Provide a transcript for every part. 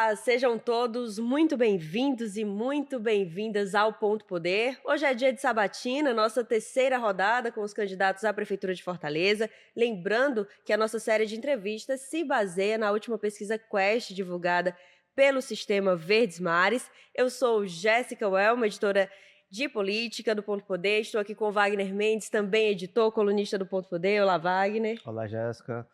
Olá, sejam todos muito bem-vindos e muito bem-vindas ao Ponto Poder. Hoje é dia de sabatina, nossa terceira rodada com os candidatos à Prefeitura de Fortaleza. Lembrando que a nossa série de entrevistas se baseia na última pesquisa Quest divulgada pelo Sistema Verdes Mares. Eu sou Jéssica Welma, editora de política do Ponto Poder. Estou aqui com o Wagner Mendes, também editor, colunista do Ponto Poder. Olá, Wagner. Olá, Jéssica.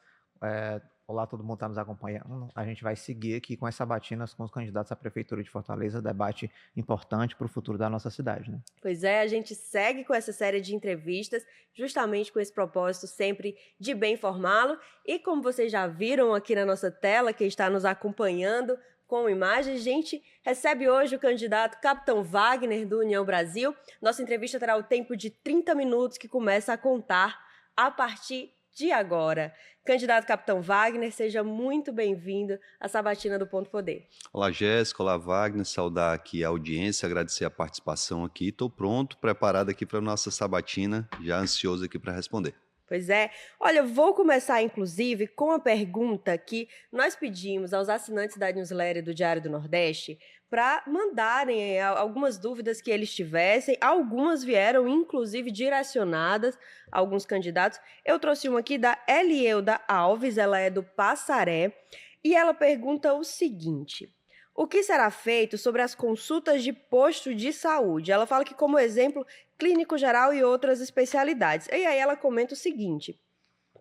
Olá, todo mundo está nos acompanhando. A gente vai seguir aqui com as sabatinas com os candidatos à Prefeitura de Fortaleza, debate importante para o futuro da nossa cidade, né? Pois é, a gente segue com essa série de entrevistas, justamente com esse propósito sempre de bem informá-lo. E como vocês já viram aqui na nossa tela, que está nos acompanhando com imagens, a gente recebe hoje o candidato Capitão Wagner, do União Brasil. Nossa entrevista terá o tempo de 30 minutos, que começa a contar a partir de agora. Candidato Capitão Wagner, seja muito bem-vindo à sabatina do Ponto Poder. Olá, Jéssica. Olá, Wagner. Saudar aqui a audiência, agradecer a participação aqui. Estou pronto, preparado aqui para a nossa sabatina, já ansioso aqui para responder. Pois é. Olha, vou começar, inclusive, com a pergunta que nós pedimos aos assinantes da newsletter do Diário do Nordeste para mandarem algumas dúvidas que eles tivessem. Algumas vieram, inclusive, direcionadas a alguns candidatos. Eu trouxe uma aqui da Elielda Alves, ela é do Passaré, e ela pergunta o seguinte: o que será feito sobre as consultas de posto de saúde? Ela fala que, como exemplo, clínico geral e outras especialidades. E aí ela comenta o seguinte: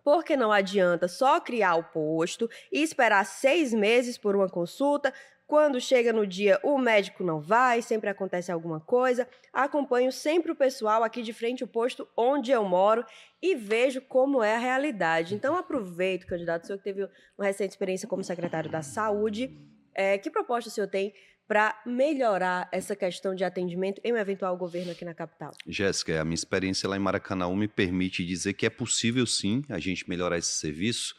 porque não adianta só criar o posto e esperar 6 meses por uma consulta. Quando chega no dia, o médico não vai, sempre acontece alguma coisa. Acompanho sempre o pessoal aqui de frente ao posto onde eu moro e vejo como é a realidade. Então, aproveito, candidato, o senhor que teve uma recente experiência como secretário da Saúde. Que proposta o senhor tem para melhorar essa questão de atendimento em um eventual governo aqui na capital? Jéssica, a minha experiência lá em Maracanã me permite dizer que é possível, sim, a gente melhorar esse serviço,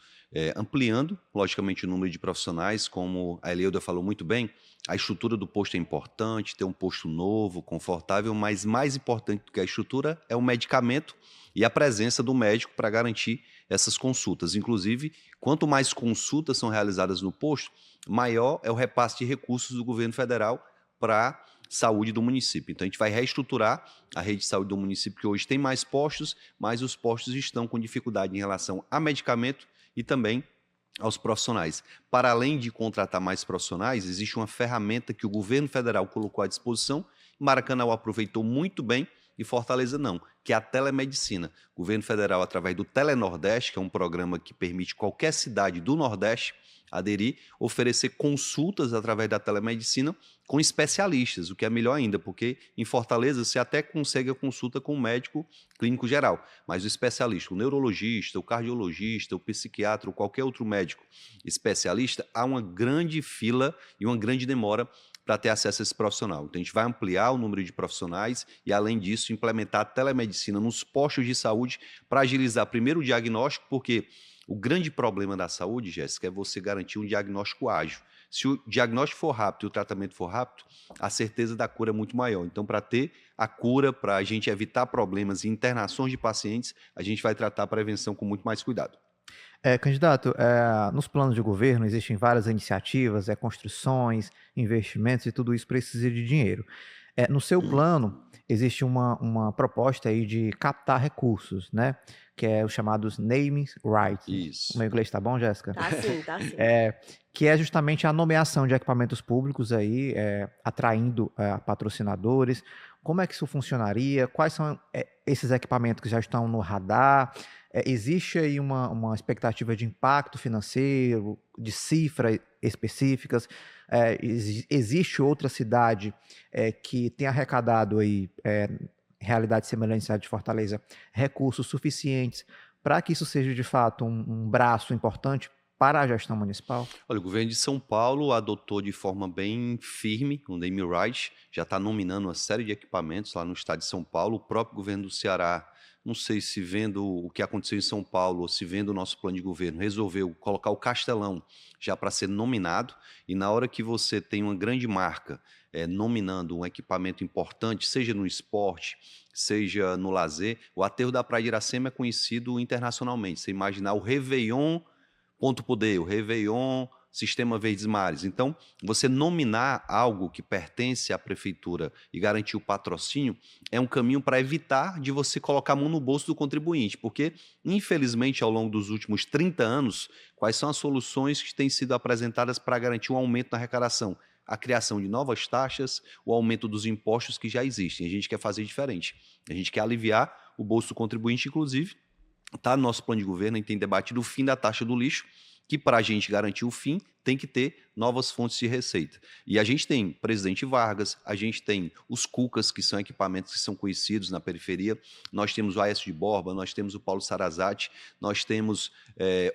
ampliando, logicamente, o número de profissionais, como a Elielda falou muito bem. A estrutura do posto é importante, ter um posto novo, confortável, mas mais importante do que a estrutura é o medicamento e a presença do médico para garantir essas consultas. Inclusive, quanto mais consultas são realizadas no posto, maior é o repasse de recursos do governo federal para a saúde do município. Então, a gente vai reestruturar a rede de saúde do município, que hoje tem mais postos, mas os postos estão com dificuldade em relação a medicamento e também aos profissionais. Para além de contratar mais profissionais, existe uma ferramenta que o governo federal colocou à disposição. Maracanã aproveitou muito bem e Fortaleza não, que é a telemedicina. O governo federal, através do Telenordeste, que é um programa que permite qualquer cidade do Nordeste aderir, oferecer consultas através da telemedicina com especialistas, o que é melhor ainda, porque em Fortaleza você até consegue a consulta com o médico clínico geral, mas o especialista, o neurologista, o cardiologista, o psiquiatra, ou qualquer outro médico especialista, há uma grande fila e uma grande demora para ter acesso a esse profissional. Então, a gente vai ampliar o número de profissionais e, além disso, implementar a telemedicina nos postos de saúde para agilizar primeiro o diagnóstico, porque o grande problema da saúde, Jéssica, é você garantir um diagnóstico ágil. Se o diagnóstico for rápido e o tratamento for rápido, a certeza da cura é muito maior. Então, para ter a cura, para a gente evitar problemas e internações de pacientes, a gente vai tratar a prevenção com muito mais cuidado. Candidato, nos planos de governo existem várias iniciativas, construções, investimentos e tudo isso precisa de dinheiro. No seu plano, existe uma proposta aí de captar recursos, né? Que é os chamados naming rights. O Isso. meu inglês tá bom, Jéssica? Tá sim, tá sim. Que é justamente a nomeação de equipamentos públicos aí, atraindo patrocinadores. Como é que isso funcionaria? Quais são esses equipamentos que já estão no radar? Existe aí uma expectativa de impacto financeiro, de cifras específicas? Existe outra cidade que tem arrecadado aí, realidade semelhante à cidade de Fortaleza, recursos suficientes para que isso seja de fato um braço importante para a gestão municipal? Olha, o governo de São Paulo adotou de forma bem firme o Name Right, já está nominando uma série de equipamentos lá no estado de São Paulo. O próprio governo do Ceará, não sei se vendo o que aconteceu em São Paulo ou se vendo o nosso plano de governo, resolveu colocar o Castelão já para ser nominado. E na hora que você tem uma grande marca nominando um equipamento importante, seja no esporte, seja no lazer, o aterro da Praia de Iracema é conhecido internacionalmente. Você imaginar o Réveillon Ponto Poder, o Réveillon Sistema Verdes Mares. Então, você nominar algo que pertence à prefeitura e garantir o patrocínio é um caminho para evitar de você colocar a mão no bolso do contribuinte, porque, infelizmente, ao longo dos últimos 30 anos, quais são as soluções que têm sido apresentadas para garantir um aumento na arrecadação? A criação de novas taxas, o aumento dos impostos que já existem. A gente quer fazer diferente. A gente quer aliviar o bolso do contribuinte, inclusive. Está no nosso plano de governo, a gente tem debatido o fim da taxa do lixo, que para a gente garantir o fim, tem que ter novas fontes de receita. E a gente tem Presidente Vargas, a gente tem os Cucas, que são equipamentos que são conhecidos na periferia, nós temos o Aécio de Borba, nós temos o Paulo Sarazate, nós temos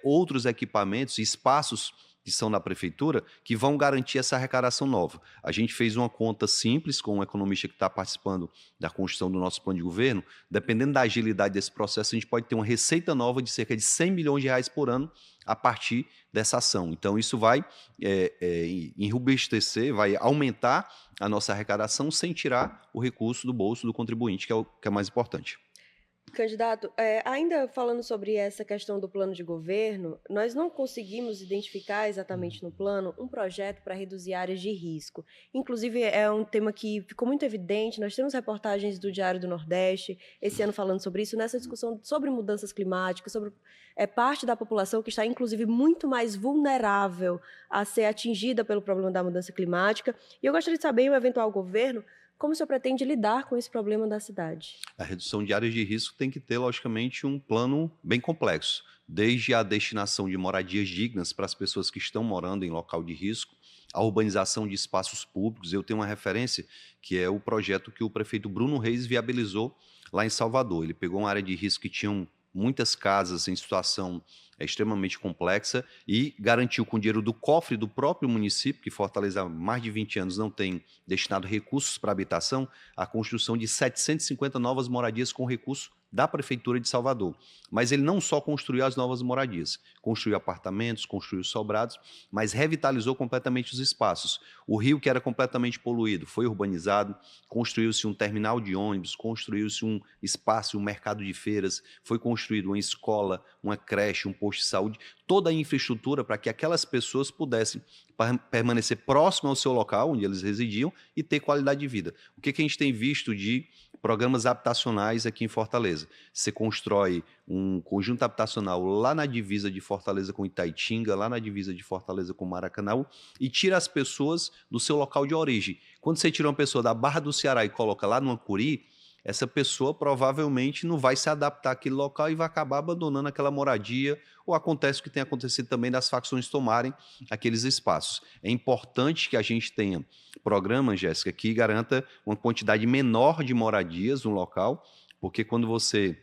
outros equipamentos e espaços que são na prefeitura, que vão garantir essa arrecadação nova. A gente fez uma conta simples com um economista que está participando da construção do nosso plano de governo. Dependendo da agilidade desse processo, a gente pode ter uma receita nova de cerca de 100 milhões de reais por ano a partir dessa ação. Então, isso vai enriquecer, vai aumentar a nossa arrecadação sem tirar o recurso do bolso do contribuinte, que é o que é mais importante. Candidato, ainda falando sobre essa questão do plano de governo, nós não conseguimos identificar exatamente no plano um projeto para reduzir áreas de risco. Inclusive, é um tema que ficou muito evidente, nós temos reportagens do Diário do Nordeste, esse ano falando sobre isso, nessa discussão sobre mudanças climáticas, sobre parte da população que está, inclusive, muito mais vulnerável a ser atingida pelo problema da mudança climática. E eu gostaria de saber, em um eventual governo, como o senhor pretende lidar com esse problema da cidade? A redução de áreas de risco tem que ter, logicamente, um plano bem complexo, desde a destinação de moradias dignas para as pessoas que estão morando em local de risco, a urbanização de espaços públicos. Eu tenho uma referência, que é o projeto que o prefeito Bruno Reis viabilizou lá em Salvador. Ele pegou uma área de risco que tinham muitas casas em situação extremamente complexa e garantiu com o dinheiro do cofre do próprio município, que Fortaleza há mais de 20 anos não tem destinado recursos para habitação, a construção de 750 novas moradias com recurso da Prefeitura de Salvador. Mas ele não só construiu as novas moradias, construiu apartamentos, construiu sobrados, mas revitalizou completamente os espaços. O rio, que era completamente poluído, foi urbanizado, construiu-se um terminal de ônibus, construiu-se um espaço, um mercado de feiras, foi construído uma escola, uma creche, um posto de saúde, toda a infraestrutura para que aquelas pessoas pudessem permanecer próximo ao seu local, onde eles residiam, e ter qualidade de vida. O que a gente tem visto de programas habitacionais aqui em Fortaleza? Você constrói um conjunto habitacional lá na divisa de Fortaleza com Itaitinga, lá na divisa de Fortaleza com Maracanã, e tira as pessoas do seu local de origem. Quando você tira uma pessoa da Barra do Ceará e coloca lá no Ancuri, essa pessoa provavelmente não vai se adaptar àquele local e vai acabar abandonando aquela moradia, ou acontece o que tem acontecido também das facções tomarem aqueles espaços. É importante que a gente tenha programas, Jéssica, que garanta uma quantidade menor de moradias no local, porque quando você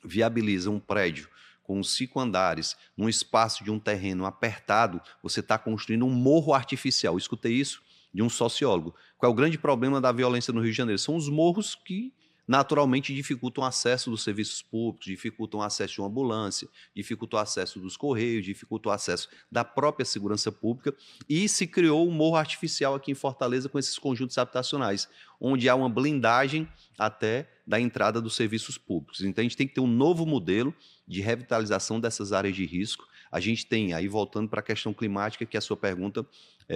viabiliza um prédio com 5 andares, num espaço de um terreno apertado, você está construindo um morro artificial. Eu escutei isso de um sociólogo. Qual é o grande problema da violência no Rio de Janeiro? São os morros que naturalmente dificultam o acesso dos serviços públicos, dificultam o acesso de uma ambulância, dificultam o acesso dos correios, dificultam o acesso da própria segurança pública, e se criou um morro artificial aqui em Fortaleza com esses conjuntos habitacionais, onde há uma blindagem até da entrada dos serviços públicos. Então a gente tem que ter um novo modelo de revitalização dessas áreas de risco. A gente tem, aí voltando para a questão climática, que a sua pergunta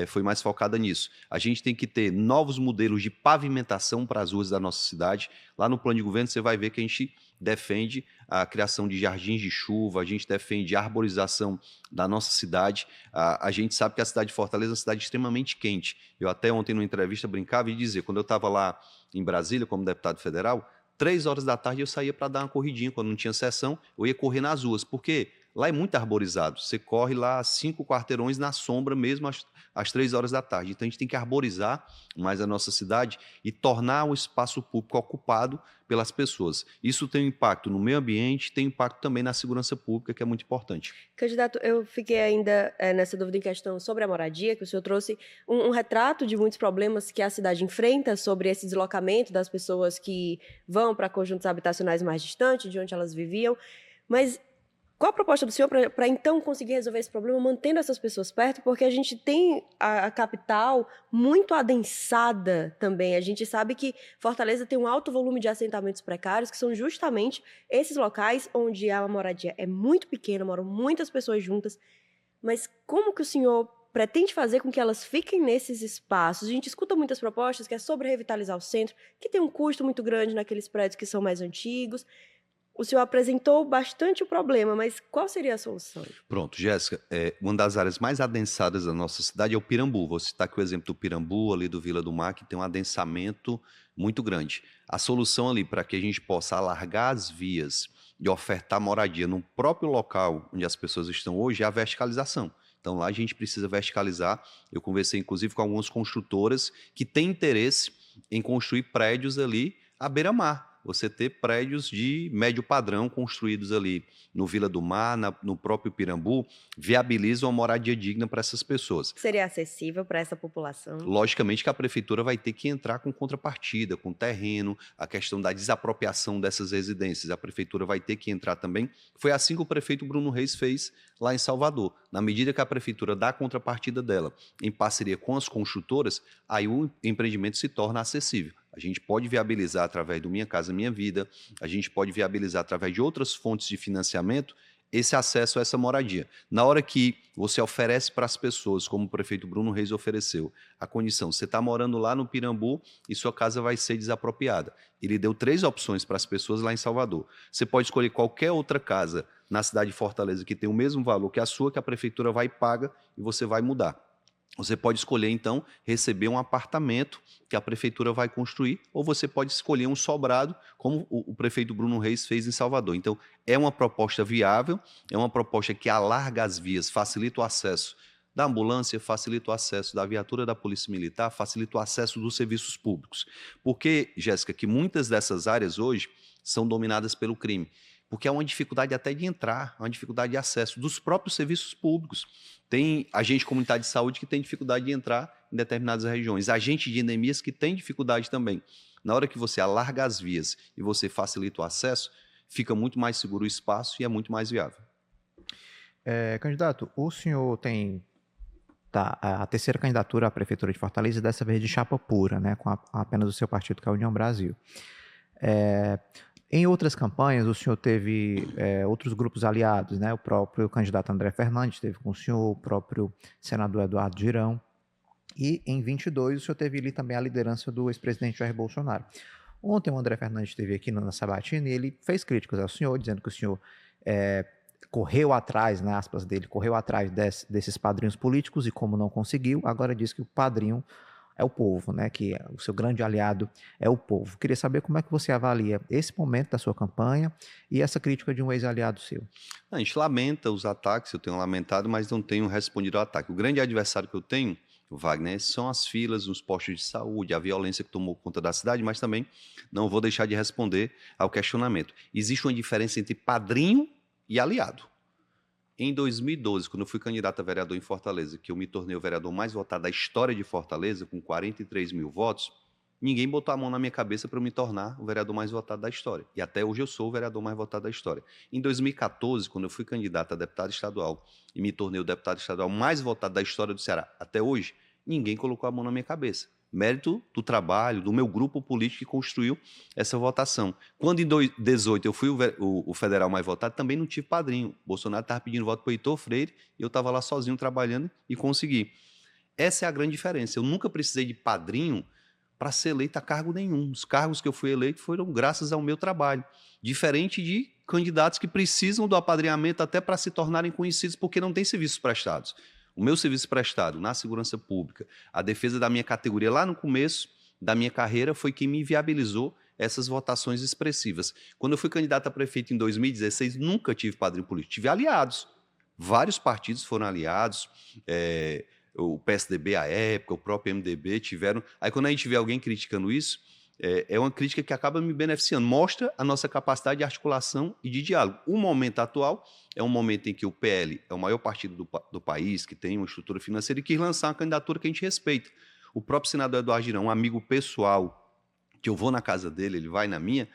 foi mais focada nisso. A gente tem que ter novos modelos de pavimentação para as ruas da nossa cidade. Lá no plano de governo você vai ver que a gente defende a criação de jardins de chuva, a gente defende a arborização da nossa cidade. A gente sabe que a cidade de Fortaleza é uma cidade extremamente quente. Eu até ontem, numa entrevista, brincava e dizia, quando eu estava lá em Brasília como deputado federal, 3 horas da tarde eu saía para dar uma corridinha. Quando não tinha sessão, eu ia correr nas ruas. Por quê? Lá é muito arborizado. Você corre lá 5 quarteirões na sombra mesmo às 3 horas da tarde. Então a gente tem que arborizar mais a nossa cidade e tornar o espaço público ocupado pelas pessoas. Isso tem um impacto no meio ambiente, tem impacto também na segurança pública, que é muito importante. Candidato, eu fiquei ainda nessa dúvida em questão sobre a moradia, que o senhor trouxe um retrato de muitos problemas que a cidade enfrenta sobre esse deslocamento das pessoas que vão para conjuntos habitacionais mais distantes de onde elas viviam, mas qual a proposta do senhor para então conseguir resolver esse problema mantendo essas pessoas perto? Porque a gente tem a capital muito adensada também. A gente sabe que Fortaleza tem um alto volume de assentamentos precários, que são justamente esses locais onde a moradia é muito pequena, moram muitas pessoas juntas. Mas como que o senhor pretende fazer com que elas fiquem nesses espaços? A gente escuta muitas propostas que é sobre revitalizar o centro, que tem um custo muito grande naqueles prédios que são mais antigos. O senhor apresentou bastante o problema, mas qual seria a solução? Pronto, Jéssica, uma das áreas mais adensadas da nossa cidade é o Pirambu. Vou citar aqui o exemplo do Pirambu, ali do Vila do Mar, que tem um adensamento muito grande. A solução ali para que a gente possa alargar as vias e ofertar moradia no próprio local onde as pessoas estão hoje é a verticalização. Então lá a gente precisa verticalizar. Eu conversei inclusive com algumas construtoras que têm interesse em construir prédios ali à beira-mar. Você ter prédios de médio padrão construídos ali no Vila do Mar, no próprio Pirambu, viabilizam uma moradia digna para essas pessoas. Seria acessível para essa população? Logicamente que a prefeitura vai ter que entrar com contrapartida, com terreno, a questão da desapropriação dessas residências. A prefeitura vai ter que entrar também. Foi assim que o prefeito Bruno Reis fez lá em Salvador. Na medida que a prefeitura dá a contrapartida dela, em parceria com as construtoras, aí o empreendimento se torna acessível. A gente pode viabilizar através do Minha Casa Minha Vida, a gente pode viabilizar através de outras fontes de financiamento esse acesso a essa moradia. Na hora que você oferece para as pessoas, como o prefeito Bruno Reis ofereceu, a condição, você está morando lá no Pirambu e sua casa vai ser desapropriada. Ele deu 3 opções para as pessoas lá em Salvador. Você pode escolher qualquer outra casa na cidade de Fortaleza que tem o mesmo valor que a sua, que a prefeitura vai e paga e você vai mudar. Você pode escolher, então, receber um apartamento que a prefeitura vai construir, ou você pode escolher um sobrado, como o prefeito Bruno Reis fez em Salvador. Então, é uma proposta viável, é uma proposta que alarga as vias, facilita o acesso da ambulância, facilita o acesso da viatura da Polícia Militar, facilita o acesso dos serviços públicos. Porque, Jéssica, que muitas dessas áreas hoje são dominadas pelo crime. Porque há uma dificuldade até de entrar, uma dificuldade de acesso dos próprios serviços públicos. Tem agente comunitário de saúde que tem dificuldade de entrar em determinadas regiões, agente de endemias que tem dificuldade também. Na hora que você alarga as vias e você facilita o acesso, fica muito mais seguro o espaço e é muito mais viável. Candidato, o senhor tem a terceira candidatura à Prefeitura de Fortaleza, dessa vez de chapa pura, né, com apenas o seu partido, que é a União Brasil. Em outras campanhas, o senhor teve outros grupos aliados, né? O próprio candidato André Fernandes esteve com o senhor, o próprio senador Eduardo Girão. E em 22, o senhor teve ali também a liderança do ex-presidente Jair Bolsonaro. Ontem o André Fernandes esteve aqui na Sabatina e ele fez críticas ao senhor, dizendo que o senhor correu atrás, né, aspas dele, correu atrás desses padrinhos políticos e como não conseguiu, agora diz que o padrinho é o povo, né? Que o seu grande aliado é o povo. Queria saber como é que você avalia esse momento da sua campanha e essa crítica de um ex-aliado seu. A gente lamenta os ataques, eu tenho lamentado, mas não tenho respondido ao ataque. O grande adversário que eu tenho, Wagner, são as filas nos postos de saúde, a violência que tomou conta da cidade, mas também não vou deixar de responder ao questionamento. Existe uma diferença entre padrinho e aliado. Em 2012, quando eu fui candidato a vereador em Fortaleza, que eu me tornei o vereador mais votado da história de Fortaleza, com 43 mil votos, ninguém botou a mão na minha cabeça para eu me tornar o vereador mais votado da história. E até hoje eu sou o vereador mais votado da história. Em 2014, quando eu fui candidato a deputado estadual e me tornei o deputado estadual mais votado da história do Ceará, até hoje, ninguém colocou a mão na minha cabeça. Mérito do trabalho, do meu grupo político que construiu essa votação. Quando em 2018 eu fui o federal mais votado, também não tive padrinho. Bolsonaro estava pedindo voto para o Heitor Freire e eu estava lá sozinho trabalhando e consegui. Essa é a grande diferença. Eu nunca precisei de padrinho para ser eleito a cargo nenhum. Os cargos que eu fui eleito foram graças ao meu trabalho. Diferente de candidatos que precisam do apadrinhamento até para se tornarem conhecidos porque não têm serviços prestados. O meu serviço prestado na segurança pública, a defesa da minha categoria lá no começo da minha carreira foi quem me viabilizou essas votações expressivas. Quando eu fui candidato a prefeito em 2016, nunca tive padrinho político, tive aliados. Vários partidos foram aliados, o PSDB à época, o próprio MDB tiveram. Aí quando a gente vê alguém criticando isso, é uma crítica que acaba me beneficiando, mostra a nossa capacidade de articulação e de diálogo. O momento atual é um momento em que o PL é o maior partido do país, que tem uma estrutura financeira e quis lançar uma candidatura que a gente respeita. O próprio senador Eduardo Girão, um amigo pessoal, que eu vou na casa dele, ele vai na minha,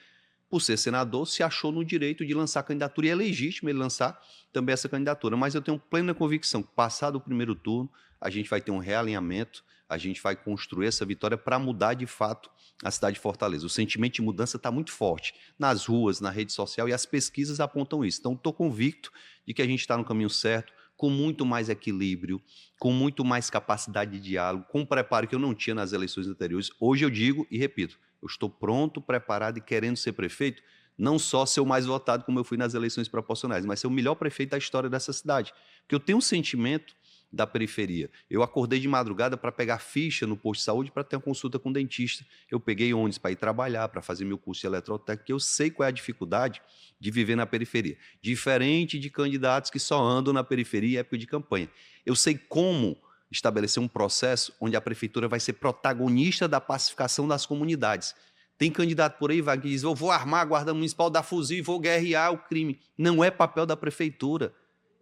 por ser senador, se achou no direito de lançar a candidatura, e é legítimo ele lançar também essa candidatura. Mas eu tenho plena convicção que, passado o primeiro turno, a gente vai ter um realinhamento, a gente vai construir essa vitória para mudar de fato a cidade de Fortaleza. O sentimento de mudança está muito forte nas ruas, na rede social, e as pesquisas apontam isso. Então, estou convicto de que a gente está no caminho certo, com muito mais equilíbrio, com muito mais capacidade de diálogo, com um preparo que eu não tinha nas eleições anteriores. Hoje eu digo e repito, eu estou pronto, preparado e querendo ser prefeito, não só ser o mais votado como eu fui nas eleições proporcionais, mas ser o melhor prefeito da história dessa cidade. Porque eu tenho um sentimento da periferia. Eu acordei de madrugada para pegar ficha no posto de saúde para ter uma consulta com o dentista. Eu peguei ônibus para ir trabalhar, para fazer meu curso de eletrotécnica, eu sei qual é a dificuldade de viver na periferia. Diferente de candidatos que só andam na periferia em época de campanha. Eu sei como estabelecer um processo onde a prefeitura vai ser protagonista da pacificação das comunidades. Tem candidato por aí, vai, que diz, eu vou armar a guarda municipal, dar fuzil e vou guerrear o crime. Não é papel da prefeitura.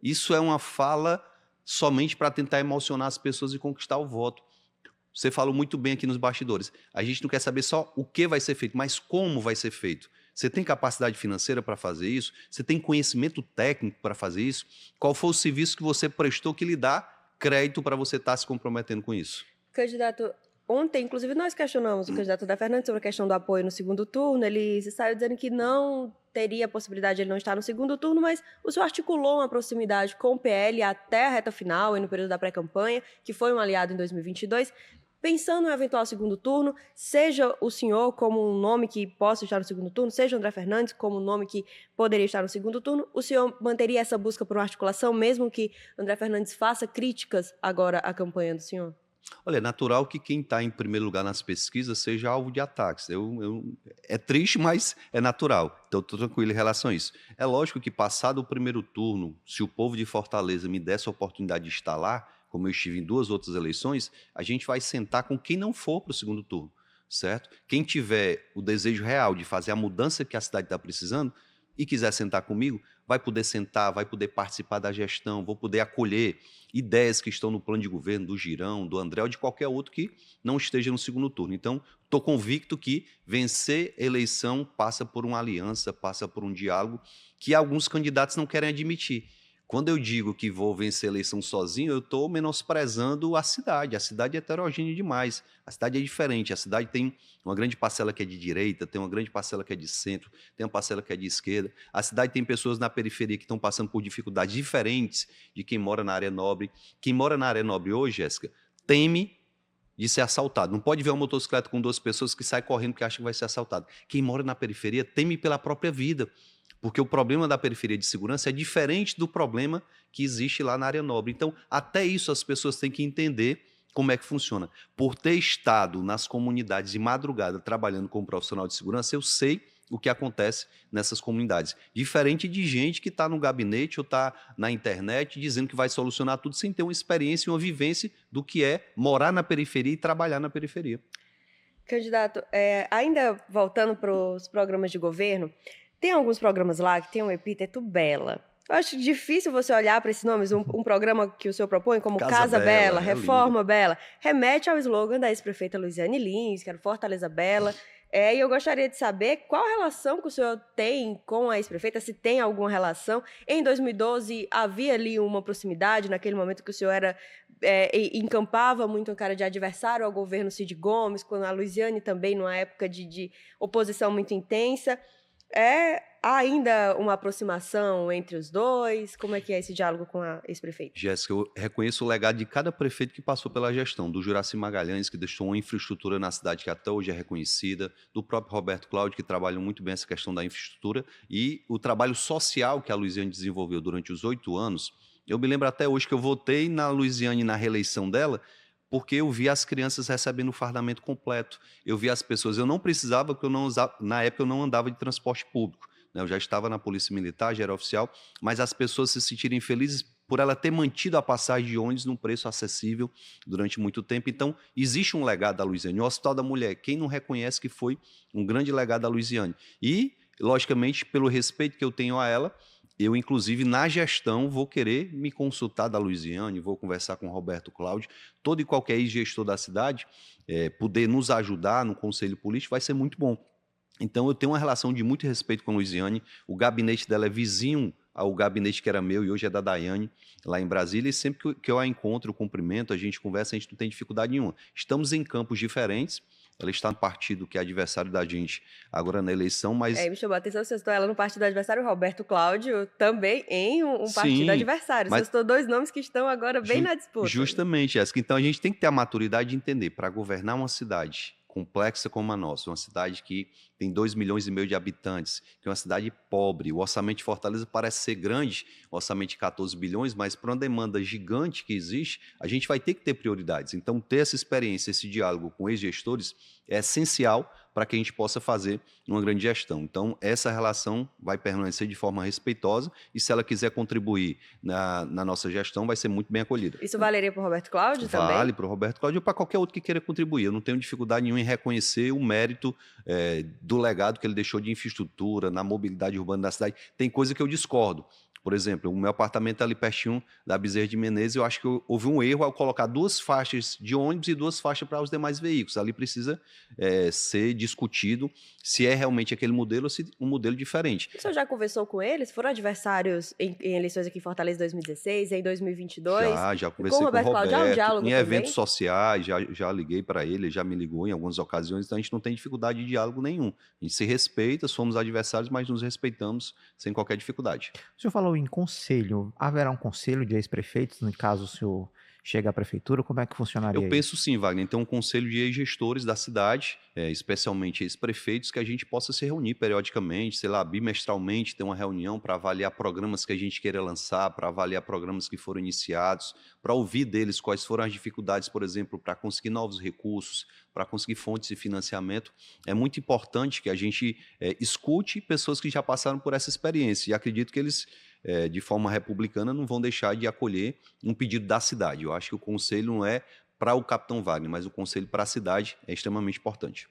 Isso é uma fala somente para tentar emocionar as pessoas e conquistar o voto. Você falou muito bem aqui nos bastidores. A gente não quer saber só o que vai ser feito, mas como vai ser feito. Você tem capacidade financeira para fazer isso? Você tem conhecimento técnico para fazer isso? Qual foi o serviço que você prestou que lhe dá crédito para você estar se comprometendo com isso? Candidato, ontem, inclusive, nós questionamos o candidato André Fernandes sobre a questão do apoio no segundo turno. Ele saiu dizendo que não teria a possibilidade de ele não estar no segundo turno, mas o senhor articulou uma proximidade com o PL até a reta final e no período da pré-campanha, que foi um aliado em 2022. Pensando no eventual segundo turno, seja o senhor como um nome que possa estar no segundo turno, seja o André Fernandes como um nome que poderia estar no segundo turno, o senhor manteria essa busca por uma articulação, mesmo que André Fernandes faça críticas agora à campanha do senhor? Olha, é natural que quem está em primeiro lugar nas pesquisas seja alvo de ataques. É triste, mas é natural. Então, estou tranquilo em relação a isso. É lógico que, passado o primeiro turno, se o povo de Fortaleza me desse a oportunidade de estar lá, como eu estive em 2 outras eleições, a gente vai sentar com quem não for para o segundo turno, certo? Quem tiver o desejo real de fazer a mudança que a cidade está precisando e quiser sentar comigo, vai poder sentar, vai poder participar da gestão, vou poder acolher ideias que estão no plano de governo do Girão, do André ou de qualquer outro que não esteja no segundo turno. Então, estou convicto que vencer a eleição passa por uma aliança, passa por um diálogo que alguns candidatos não querem admitir. Quando eu digo que vou vencer a eleição sozinho, eu estou menosprezando a cidade. A cidade é heterogênea demais. A cidade é diferente. A cidade tem uma grande parcela que é de direita, tem uma grande parcela que é de centro, tem uma parcela que é de esquerda. A cidade tem pessoas na periferia que estão passando por dificuldades diferentes de quem mora na área nobre. Quem mora na área nobre hoje, Jéssica, teme de ser assaltado. Não pode ver uma motocicleta com 2 pessoas que sai correndo porque acha que vai ser assaltado. Quem mora na periferia teme pela própria vida. Porque o problema da periferia de segurança é diferente do problema que existe lá na área nobre. Então, até isso as pessoas têm que entender como é que funciona. Por ter estado nas comunidades de madrugada trabalhando como profissional de segurança, eu sei o que acontece nessas comunidades. Diferente de gente que está no gabinete ou está na internet dizendo que vai solucionar tudo sem ter uma experiência e uma vivência do que é morar na periferia e trabalhar na periferia. Candidato, ainda voltando para os programas de governo, tem alguns programas lá que tem um epíteto Bela. Eu acho difícil você olhar para esses nomes. Um programa que o senhor propõe, como Casa Bela, Reforma Bela, remete ao slogan da ex-prefeita Luiziane Lins, que era Fortaleza Bela. E eu gostaria de saber qual a relação que o senhor tem com a ex-prefeita, se tem alguma relação. Em 2012, havia ali uma proximidade, naquele momento que o senhor encampava muito um cara de adversário ao governo Cid Gomes, quando a Luiziane também, numa época de oposição muito intensa. Há ainda uma aproximação entre os dois? Como é que é esse diálogo com a ex-prefeita? Jéssica, eu reconheço o legado de cada prefeito que passou pela gestão, do Juraci Magalhães, que deixou uma infraestrutura na cidade que até hoje é reconhecida, do próprio Roberto Cláudio, que trabalha muito bem essa questão da infraestrutura, e o trabalho social que a Luiziane desenvolveu durante os 8 anos. Eu me lembro até hoje que eu votei na Luiziane na reeleição dela, porque eu vi as crianças recebendo o fardamento completo. Eu vi as pessoas, eu não precisava, porque na época eu não andava de transporte público, né? Eu já estava na Polícia Militar, já era oficial, mas as pessoas se sentirem felizes por ela ter mantido a passagem de ônibus num preço acessível durante muito tempo. Então, existe um legado da Luiziane. O Hospital da Mulher, quem não reconhece que foi um grande legado da Luiziane? E, logicamente, pelo respeito que eu tenho a ela, eu, inclusive, na gestão, vou querer me consultar da Luiziane, vou conversar com o Roberto Cláudio, todo e qualquer ex-gestor da cidade, poder nos ajudar no conselho político vai ser muito bom. Então, eu tenho uma relação de muito respeito com a Luiziane, o gabinete dela é vizinho ao gabinete que era meu e hoje é da Daiane, lá em Brasília, e sempre que eu a encontro, eu cumprimento, a gente conversa, a gente não tem dificuldade nenhuma. Estamos em campos diferentes, ela está no partido que é adversário da gente agora na eleição, mas Me chamou a atenção, você citou ela no partido adversário, Roberto Cláudio também em um partido sim, adversário. Você mas citou dois nomes que estão agora bem Ju- na disputa. justamente, Jéssica. Então a gente tem que ter a maturidade de entender, para governar uma cidade complexa como a nossa, uma cidade que tem 2,5 milhões de habitantes, que é uma cidade pobre, o orçamento de Fortaleza parece ser grande, o orçamento de 14 bilhões, mas para uma demanda gigante que existe, a gente vai ter que ter prioridades. Então ter essa experiência, esse diálogo com ex-gestores é essencial para que a gente possa fazer uma grande gestão. Então, essa relação vai permanecer de forma respeitosa e, se ela quiser contribuir na nossa gestão, vai ser muito bem acolhida. Isso valeria para o Roberto Cláudio também? Vale para o Roberto Cláudio ou para qualquer outro que queira contribuir. Eu não tenho dificuldade nenhuma em reconhecer o mérito do legado que ele deixou de infraestrutura, na mobilidade urbana da cidade. Tem coisa que eu discordo. Por exemplo, o meu apartamento é ali pertinho da Bezerra de Menezes, eu acho que houve um erro ao colocar 2 faixas de ônibus e 2 faixas para os demais veículos. Ali precisa ser discutido se é realmente aquele modelo ou se um modelo diferente. O senhor já conversou com eles? Foram adversários em eleições aqui em Fortaleza em 2016, em 2022? Já conversei com o Roberto Cláudio, há um diálogo em também? eventos sociais, já liguei para ele já me ligou em algumas ocasiões, então a gente não tem dificuldade de diálogo nenhum. A gente se respeita, somos adversários, mas nos respeitamos sem qualquer dificuldade. O senhor falou em conselho. Haverá um conselho de ex-prefeitos, no caso o senhor chega à prefeitura? Como é que funcionaria Eu penso sim, Wagner, ter um conselho de ex-gestores da cidade, especialmente ex-prefeitos, que a gente possa se reunir periodicamente, sei lá, bimestralmente, ter uma reunião para avaliar programas que a gente queira lançar, para avaliar programas que foram iniciados, para ouvir deles quais foram as dificuldades, por exemplo, para conseguir novos recursos, para conseguir fontes de financiamento. É muito importante que a gente escute pessoas que já passaram por essa experiência, e acredito que eles de forma republicana, não vão deixar de acolher um pedido da cidade. Eu acho que o conselho não é para o capitão Wagner, mas o conselho para a cidade é extremamente importante.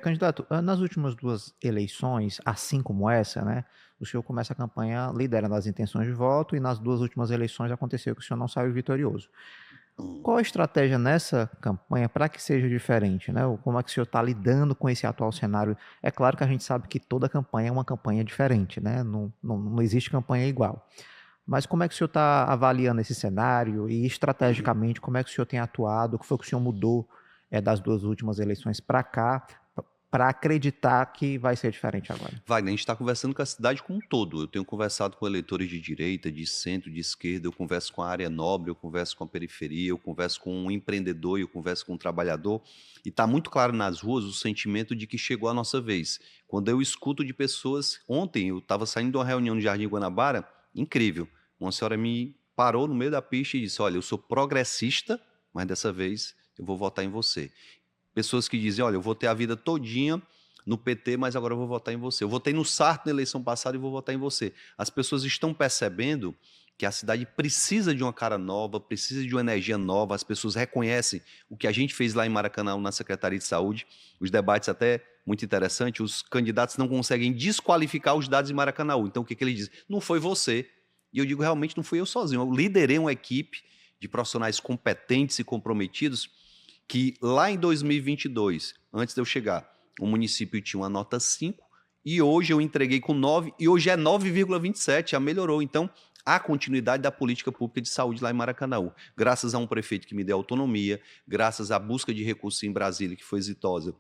Candidato, nas últimas 2 eleições, assim como essa, né, o senhor começa a campanha liderando as intenções de voto e nas 2 últimas eleições aconteceu que o senhor não saiu vitorioso. Qual a estratégia nessa campanha para que seja diferente, né? Como é que o senhor está lidando com esse atual cenário? É claro que a gente sabe que toda campanha é uma campanha diferente, né? Não existe campanha igual. Mas como é que o senhor está avaliando esse cenário e estrategicamente como é que o senhor tem atuado? O que foi que o senhor mudou das 2 últimas eleições para cá para acreditar que vai ser diferente agora? Wagner, a gente está conversando com a cidade como um todo. Eu tenho conversado com eleitores de direita, de centro, de esquerda, eu converso com a área nobre, eu converso com a periferia, eu converso com um empreendedor, eu converso com um trabalhador. E está muito claro nas ruas o sentimento de que chegou a nossa vez. Quando eu escuto de pessoas... Ontem eu estava saindo de uma reunião no Jardim Guanabara, incrível. Uma senhora me parou no meio da pista e disse, olha, eu sou progressista, mas dessa vez eu vou votar em você. Pessoas que dizem, olha, eu votei a vida todinha no PT, mas agora eu vou votar em você. Eu votei no Sarto na eleição passada e vou votar em você. As pessoas estão percebendo que a cidade precisa de uma cara nova, precisa de uma energia nova, as pessoas reconhecem o que a gente fez lá em Maracanã, na Secretaria de Saúde, os debates até muito interessantes, os candidatos não conseguem desqualificar os dados de Maracanã. Então o que eles dizem? Não foi você. E eu digo, realmente não fui eu sozinho, eu liderei uma equipe de profissionais competentes e comprometidos que lá em 2022, antes de eu chegar, o município tinha uma nota 5 e hoje eu entreguei com 9 e hoje é 9,27, já melhorou. Então, há continuidade da política pública de saúde lá em Maracanaú. Graças a um prefeito que me deu autonomia, graças à busca de recursos em Brasília, que foi exitosa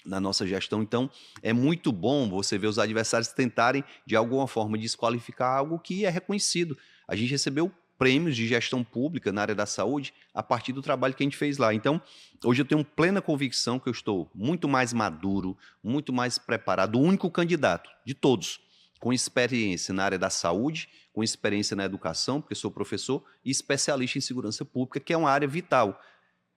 na nossa gestão. Então, é muito bom você ver os adversários tentarem, de alguma forma, desqualificar algo que é reconhecido. A gente recebeu prêmios de gestão pública na área da saúde a partir do trabalho que a gente fez lá. Então, hoje eu tenho plena convicção que eu estou muito mais maduro, muito mais preparado, o único candidato de todos, com experiência na área da saúde, com experiência na educação, porque sou professor, e especialista em segurança pública, que é uma área vital.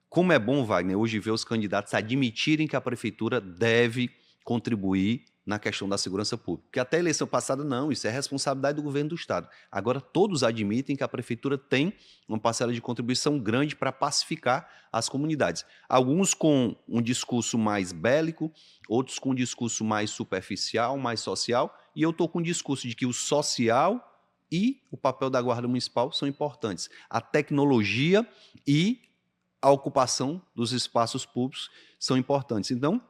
Como é bom, Wagner, hoje ver os candidatos admitirem que a prefeitura deve contribuir na questão da segurança pública. Porque até a eleição passada, não, isso é responsabilidade do governo do Estado. Agora, todos admitem que a prefeitura tem uma parcela de contribuição grande para pacificar as comunidades. Alguns com um discurso mais bélico, outros com um discurso mais superficial, mais social, e eu estou com um discurso de que o social e o papel da Guarda Municipal são importantes. A tecnologia e a ocupação dos espaços públicos são importantes. Então,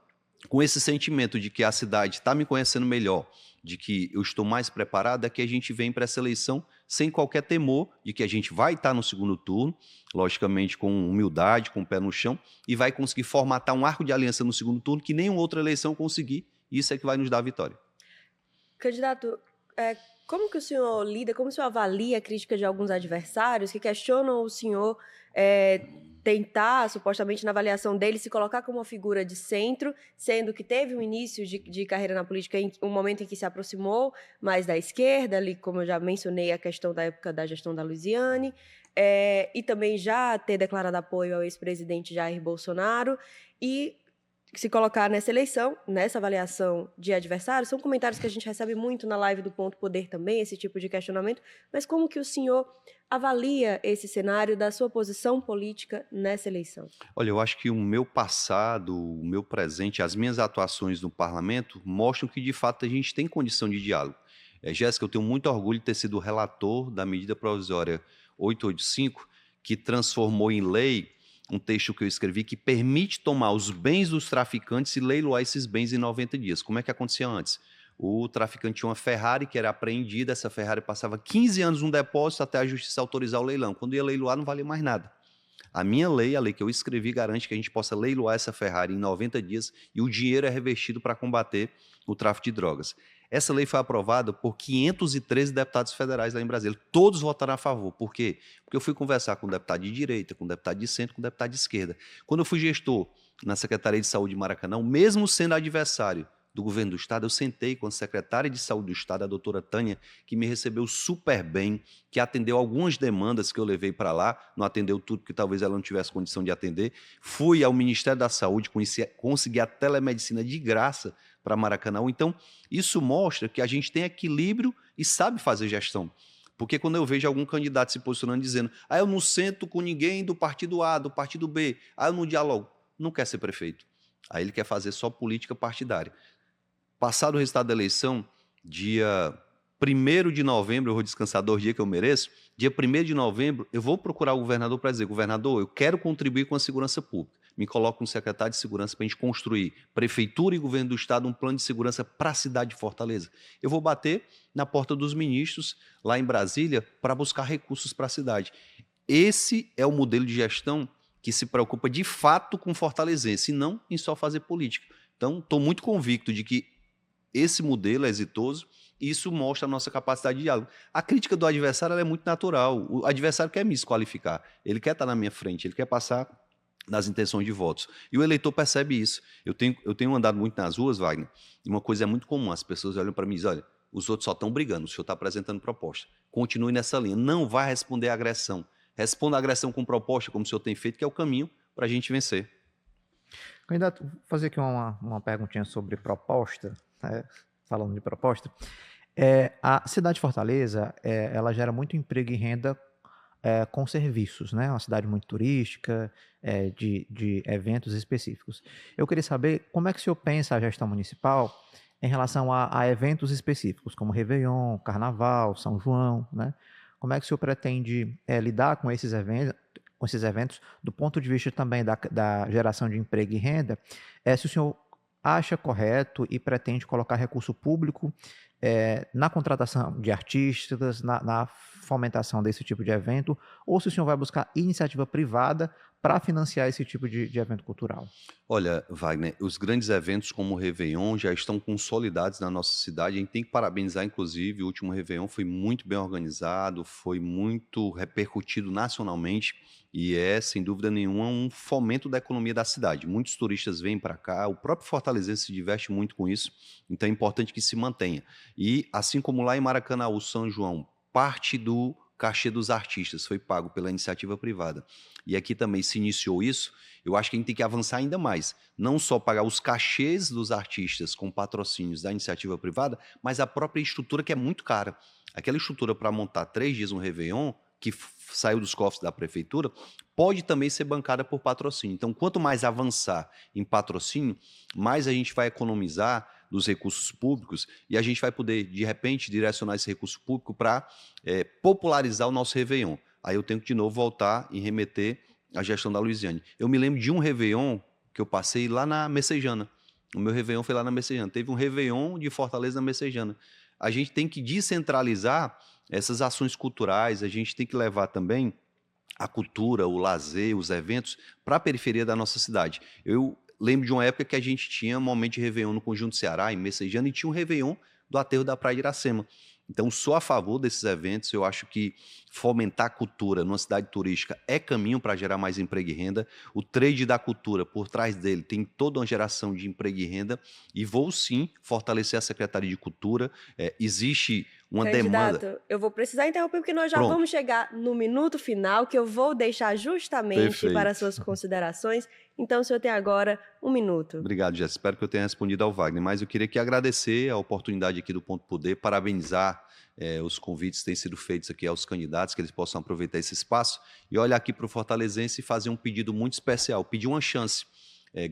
com esse sentimento de que a cidade está me conhecendo melhor, de que eu estou mais preparado, é que a gente vem para essa eleição sem qualquer temor de que a gente vai estar no segundo turno, logicamente com humildade, com o pé no chão, e vai conseguir formatar um arco de aliança no segundo turno que nenhuma outra eleição conseguir. Isso é que vai nos dar a vitória. Candidato, como que o senhor lida, como o senhor avalia a crítica de alguns adversários que questionam o senhor tentar, supostamente na avaliação dele, se colocar como uma figura de centro, sendo que teve um início de carreira na política, um momento em que se aproximou mais da esquerda, ali, como eu já mencionei, a questão da época da gestão da Luiziane, e também já ter declarado apoio ao ex-presidente Jair Bolsonaro, e se colocar nessa eleição, nessa avaliação de adversários, são comentários que a gente recebe muito na live do Ponto Poder também, esse tipo de questionamento, mas como que o senhor avalia esse cenário da sua posição política nessa eleição? Olha, eu acho que o meu passado, o meu presente, as minhas atuações no parlamento mostram que, de fato, a gente tem condição de diálogo. Jéssica, eu tenho muito orgulho de ter sido relator da medida provisória 885, que transformou em lei um texto que eu escrevi que permite tomar os bens dos traficantes e leiloar esses bens em 90 dias. Como é que acontecia antes? O traficante tinha uma Ferrari que era apreendida, essa Ferrari passava 15 anos num depósito até a justiça autorizar o leilão. Quando ia leiloar, não valia mais nada. A minha lei, a lei que eu escrevi, garante que a gente possa leiloar essa Ferrari em 90 dias e o dinheiro é revestido para combater o tráfico de drogas. Essa lei foi aprovada por 513 deputados federais lá em Brasília. Todos votaram a favor. Por quê? Porque eu fui conversar com um deputado de direita, com um deputado de centro, com um deputado de esquerda. Quando eu fui gestor na Secretaria de Saúde de Maracanã, mesmo sendo adversário do governo do Estado, eu sentei com a secretária de Saúde do Estado, a doutora Tânia, que me recebeu super bem, que atendeu algumas demandas que eu levei para lá, não atendeu tudo, porque talvez ela não tivesse condição de atender. Fui ao Ministério da Saúde, consegui a telemedicina de graça para Maracanã. Então, isso mostra que a gente tem equilíbrio e sabe fazer gestão. Porque quando eu vejo algum candidato se posicionando dizendo eu não sento com ninguém do partido A, do partido B, eu não dialogo, não quer ser prefeito. Aí ele quer fazer só política partidária. Passado o resultado da eleição, dia 1º de novembro, eu vou descansar 2 dias que eu mereço, dia 1º de novembro, eu vou procurar o governador para dizer, governador, eu quero contribuir com a segurança pública. Me coloco como secretário de segurança para a gente construir, prefeitura e governo do estado, um plano de segurança para a cidade de Fortaleza. Eu vou bater na porta dos ministros, lá em Brasília, para buscar recursos para a cidade. Esse é o modelo de gestão que se preocupa de fato com fortalezense, e não em só fazer política. Então, estou muito convicto de que esse modelo é exitoso e isso mostra a nossa capacidade de diálogo. A crítica do adversário ela é muito natural. O adversário quer me desqualificar, ele quer estar na minha frente, ele quer passar nas intenções de votos. E o eleitor percebe isso. Eu tenho andado muito nas ruas, Wagner, e uma coisa é muito comum, as pessoas olham para mim e dizem, olha, os outros só estão brigando, o senhor está apresentando proposta. Continue nessa linha, não vai responder à agressão. Responda a agressão com proposta, como o senhor tem feito, que é o caminho para a gente vencer. Candidato, vou fazer aqui uma perguntinha sobre proposta, né? Falando de proposta. A cidade de Fortaleza, ela gera muito emprego e renda com serviços, né? Uma cidade muito turística, de eventos específicos. Eu queria saber como é que o senhor pensa a gestão municipal em relação a eventos específicos, como Réveillon, Carnaval, São João, né? Como é que o senhor pretende lidar com esses eventos, do ponto de vista também da geração de emprego e renda, se o senhor acha correto e pretende colocar recurso público na contratação de artistas, na fomentação desse tipo de evento, ou se o senhor vai buscar iniciativa privada para financiar esse tipo de evento cultural? Olha, Wagner, os grandes eventos como o Réveillon já estão consolidados na nossa cidade. A gente tem que parabenizar, inclusive, o último Réveillon foi muito bem organizado, foi muito repercutido nacionalmente e sem dúvida nenhuma, um fomento da economia da cidade. Muitos turistas vêm para cá, o próprio fortalezense se diverte muito com isso, então é importante que se mantenha. E, assim como lá em Maracanã, o São João, parte do cachê dos artistas foi pago pela iniciativa privada. E aqui também se iniciou isso, eu acho que a gente tem que avançar ainda mais. Não só pagar os cachês dos artistas com patrocínios da iniciativa privada, mas a própria estrutura que é muito cara. Aquela estrutura para montar 3 dias um Réveillon, que saiu dos cofres da prefeitura, pode também ser bancada por patrocínio. Então, quanto mais avançar em patrocínio, mais a gente vai economizar dos recursos públicos e a gente vai poder, de repente, direcionar esse recurso público para popularizar o nosso Réveillon. Aí eu tenho que, de novo, voltar e remeter à gestão da Luiziane. Eu me lembro de um Réveillon que eu passei lá na Messejana, O meu Réveillon foi lá na Messejana. Teve um Réveillon de Fortaleza na Messejana. A gente tem que descentralizar essas ações culturais, a gente tem que levar também a cultura, o lazer, os eventos para a periferia da nossa cidade. Eu lembro de uma época que a gente tinha um momento de Réveillon no Conjunto Ceará, em Messejana, e tinha um Réveillon do Aterro da Praia de Iracema. Então, sou a favor desses eventos. Eu acho que fomentar a cultura numa cidade turística é caminho para gerar mais emprego e renda. O trade da cultura, por trás dele, tem toda uma geração de emprego e renda. E vou, sim, fortalecer a Secretaria de Cultura. Existe uma demanda... Candidato, eu vou precisar interromper porque nós já Pronto. vamos chegar no minuto final, que eu vou deixar justamente Perfeito. para as suas considerações. Então, o senhor tem agora 1 minuto. Obrigado, Jéssica. Espero que eu tenha respondido ao Wagner. Mas eu queria aqui agradecer a oportunidade aqui do Ponto Poder, parabenizar os convites que têm sido feitos aqui aos candidatos, que eles possam aproveitar esse espaço e olhar aqui para o Fortalezense e fazer um pedido muito especial, pedir uma chance.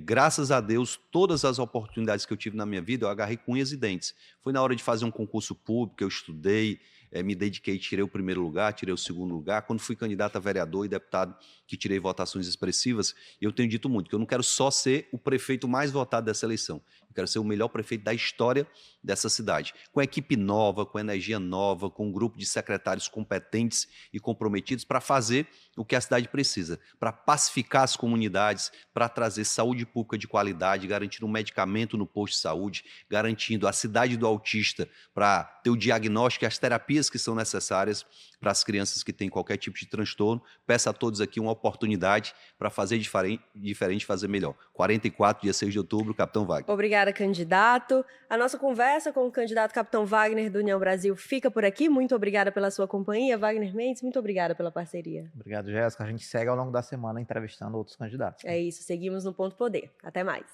Graças a Deus, todas as oportunidades que eu tive na minha vida, eu agarrei com unhas e dentes. Foi na hora de fazer um concurso público, eu estudei, me dediquei, tirei o primeiro lugar, tirei o segundo lugar. Quando fui candidato a vereador e deputado, que tirei votações expressivas, eu tenho dito muito que eu não quero só ser o prefeito mais votado dessa eleição. Eu quero ser o melhor prefeito da história dessa cidade. Com equipe nova, com energia nova, com um grupo de secretários competentes e comprometidos para fazer o que a cidade precisa, para pacificar as comunidades, para trazer saúde pública de qualidade, garantir um medicamento no posto de saúde, garantindo a cidade do autista para ter o diagnóstico e as terapias que são necessárias para as crianças que têm qualquer tipo de transtorno. Peço a todos aqui uma oportunidade para fazer diferente, fazer melhor. 44, dia 6 de outubro, Capitão Wagner. Obrigada, candidato. A nossa conversa com o candidato Capitão Wagner do União Brasil fica por aqui. Muito obrigada pela sua companhia. Wagner Mendes, muito obrigada pela parceria. Obrigado, Jéssica. A gente segue ao longo da semana entrevistando outros candidatos. É isso, seguimos no Ponto Poder. Até mais.